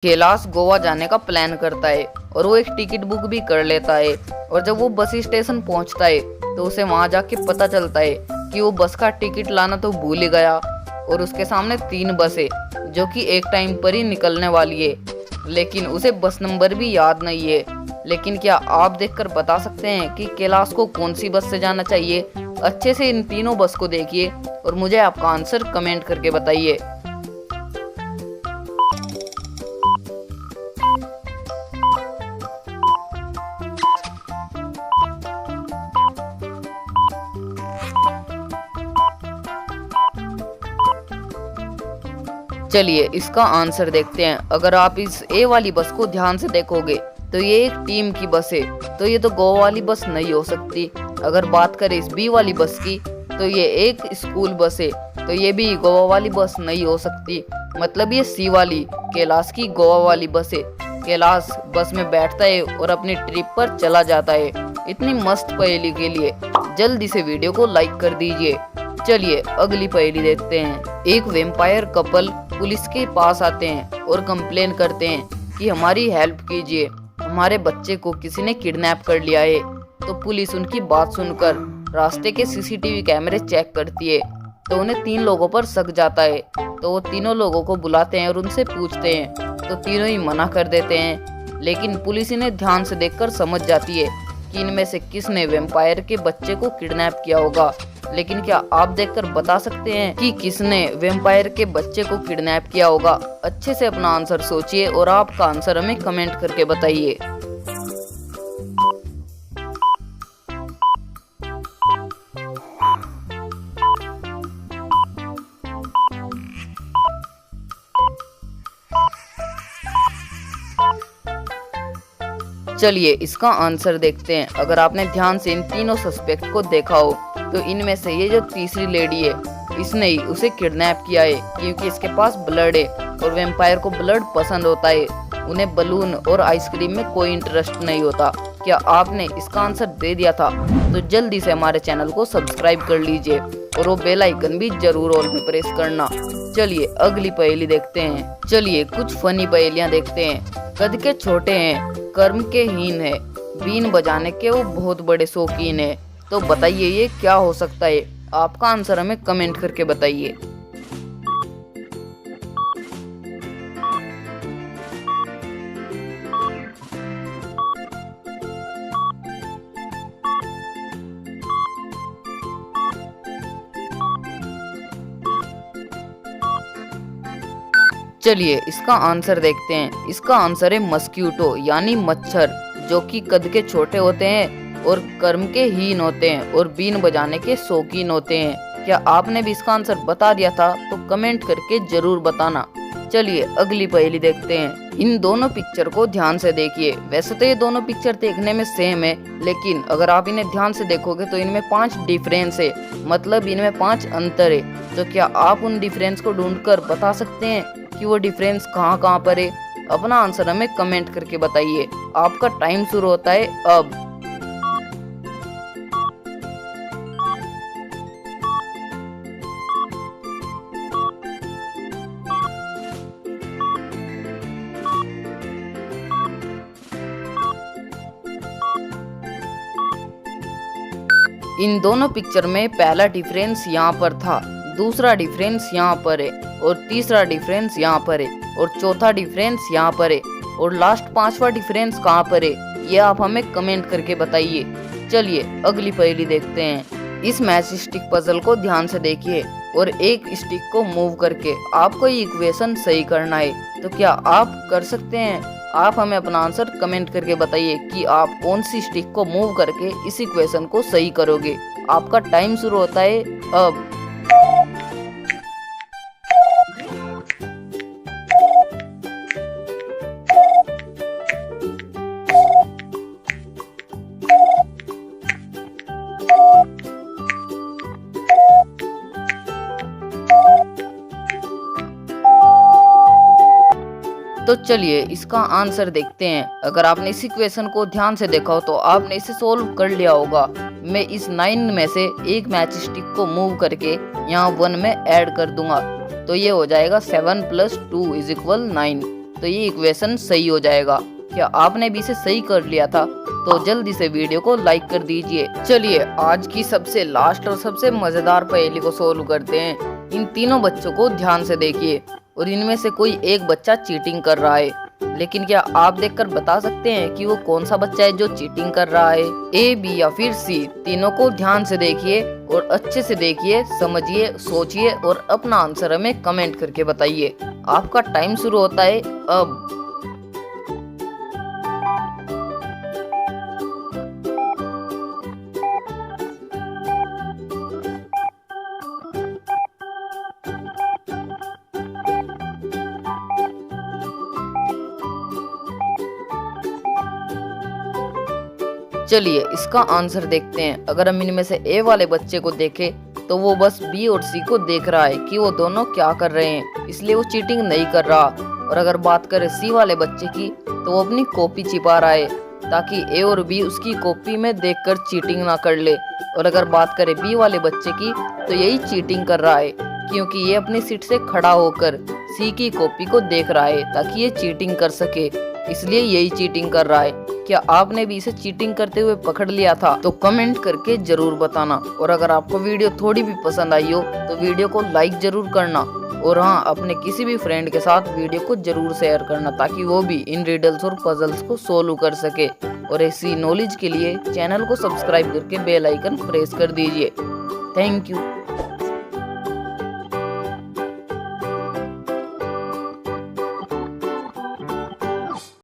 कैलाश गोवा जाने का प्लान करता है और वो एक टिकट बुक भी कर लेता है। और जब वो बस स्टेशन पहुंचता है तो उसे वहां जाके पता चलता है कि वो बस का टिकट लाना तो भूल ही गया। और उसके सामने 3 बसें जो कि एक टाइम पर ही निकलने वाली है, लेकिन उसे बस नंबर भी याद नहीं है। लेकिन क्या आप देखकर बता सकते हैं कि कैलाश को कौन सी बस से जाना चाहिए? अच्छे से इन तीनों बस को देखिए और मुझे आपका आंसर कमेंट करके बताइए। चलिए इसका आंसर देखते हैं। अगर आप इस ए वाली बस को ध्यान से देखोगे तो ये एक टीम की बस है, तो ये तो गोवा वाली बस नहीं हो सकती। अगर बात करें इस बी वाली बस की तो ये एक स्कूल बस है, तो ये भी गोवा वाली बस नहीं हो सकती। मतलब ये सी वाली कैलाश की गोवा वाली बस है। कैलाश बस में बैठता है और अपनी ट्रिप पर चला जाता है। इतनी मस्त पहेली के लिए जल्दी से वीडियो को लाइक कर दीजिए। चलिए अगली पहेली देखते हैं। एक वेम्पायर कपल पुलिस के पास आते हैं और कंप्लेन करते हैं कि हमारी हेल्प कीजिए, हमारे बच्चे को किसी ने किडनैप कर लिया है। तो पुलिस उनकी बात सुनकर रास्ते के सीसीटीवी कैमरे चेक करती है, तो उन्हें 3 लोगों पर शक जाता है। तो वो तीनों लोगों को बुलाते हैं और उनसे पूछते हैं, तो तीनों ही मना कर देते हैं। लेकिन पुलिस इन्हें ध्यान से देखकर समझ जाती है कि इनमें से किसने वेम्पायर के बच्चे को किडनैप किया होगा। लेकिन क्या आप देखकर बता सकते हैं कि किसने वेम्पायर के बच्चे को किडनैप किया होगा? अच्छे से अपना आंसर सोचिए और आपका आंसर हमें कमेंट करके बताइए। चलिए इसका आंसर देखते हैं। अगर आपने ध्यान से इन तीनों सस्पेक्ट को देखा हो तो इनमें से ये जो तीसरी लेडी है इसने ही उसे किडनैप किया है, क्योंकि इसके पास ब्लड है और वेम्पायर को ब्लड पसंद होता है। उन्हें बलून और आइसक्रीम में कोई इंटरेस्ट नहीं होता। क्या आपने इसका आंसर दे दिया था? तो जल्दी से हमारे चैनल को सब्सक्राइब कर लीजिए और वो बेल आइकन भी जरूर ऑल पे प्रेस करना। चलिए अगली पहेली देखते हैं। चलिए कुछ फनी पहेलियां देखते हैं। कद के छोटे हैं, कर्म के हीन है, बीन बजाने के वो बहुत बड़े शौकीन है। तो बताइए ये क्या हो सकता है? आपका आंसर हमें कमेंट करके बताइए। चलिए इसका आंसर देखते हैं। इसका आंसर है मस्क्यूटो यानी मच्छर, जो कि कद के छोटे होते हैं और कर्म के हीन होते हैं और बीन बजाने के शौकीन होते हैं। क्या आपने भी इसका आंसर बता दिया था? तो कमेंट करके जरूर बताना। चलिए अगली पहेली देखते हैं। इन दोनों पिक्चर को ध्यान से देखिए। वैसे तो ये दोनों पिक्चर देखने में सेम है, लेकिन अगर आप इन्हें ध्यान से देखोगे तो इनमें 5 डिफरेंस है, मतलब इनमें 5 अंतर है। तो क्या आप उन डिफरेंस को ढूंढकर बता सकते हैं कि वो डिफरेंस कहाँ पर है? अपना आंसर हमें कमेंट करके बताइए। आपका टाइम शुरू होता है अब। इन दोनों पिक्चर में पहला डिफरेंस यहाँ पर था, दूसरा डिफरेंस यहाँ पर है और तीसरा डिफरेंस यहाँ पर है और चौथा डिफरेंस यहाँ पर है और लास्ट 5वां डिफरेंस कहाँ पर है? ये आप हमें कमेंट करके बताइए। चलिए अगली पहेली देखते हैं। इस मैच स्टिक पजल को ध्यान से देखिए और एक स्टिक को मूव करके आपको ये इक्वेशन सही करना है। तो क्या आप कर सकते हैं? आप हमें अपना आंसर कमेंट करके बताइए कि आप कौन सी स्टिक को मूव करके इस इक्वेशन को सही करोगे। आपका टाइम शुरू होता है अब। तो चलिए इसका आंसर देखते हैं। अगर आपने इस इक्वेशन को ध्यान से देखा हो तो आपने इसे सोल्व कर लिया होगा। मैं इस 9 में से एक मैच स्टिक को मूव करके यहाँ 1 में ऐड कर दूंगा, तो ये हो जाएगा 7 + 2 = 9। तो ये इक्वेशन सही हो जाएगा। क्या आपने भी इसे सही कर लिया था? तो जल्दी से वीडियो को लाइक कर दीजिए। चलिए आज की सबसे लास्ट और सबसे मजेदार पहेली को सोल्व करते हैं। इन तीनों बच्चों को ध्यान से देखिए और इनमें से कोई एक बच्चा चीटिंग कर रहा है, लेकिन क्या आप देखकर बता सकते हैं कि वो कौन सा बच्चा है जो चीटिंग कर रहा है? ए, बी या फिर सी? तीनों को ध्यान से देखिए और अच्छे से देखिए, समझिए, सोचिए और अपना आंसर हमें कमेंट करके बताइए। आपका टाइम शुरू होता है अब। चलिए इसका आंसर देखते हैं। अगर हम इनमें से ए वाले बच्चे को देखें तो वो बस बी और सी को देख रहा है कि वो दोनों क्या कर रहे हैं, इसलिए वो चीटिंग नहीं कर रहा। और अगर बात करें सी वाले बच्चे की तो वो अपनी कॉपी छिपा रहा है ताकि ए और बी उसकी कॉपी में देखकर चीटिंग ना कर ले। और अगर बात करें बी वाले बच्चे की तो यही चीटिंग कर रहा है क्योंकि ये अपनी सीट से खड़ा होकर सी की कॉपी को देख रहा है ताकि ये चीटिंग कर सके, इसलिए यही चीटिंग कर रहा है। क्या आपने भी इसे चीटिंग करते हुए पकड़ लिया था? तो कमेंट करके जरूर बताना। और अगर आपको वीडियो थोड़ी भी पसंद आई हो तो वीडियो को लाइक जरूर करना। और हाँ, अपने किसी भी फ्रेंड के साथ वीडियो को जरूर शेयर करना ताकि वो भी इन रिडल्स और पजल्स को सोल्व कर सके। और ऐसी नॉलेज के लिए चैनल को सब्सक्राइब करके बेल आइकन प्रेस कर दीजिए। Thank you.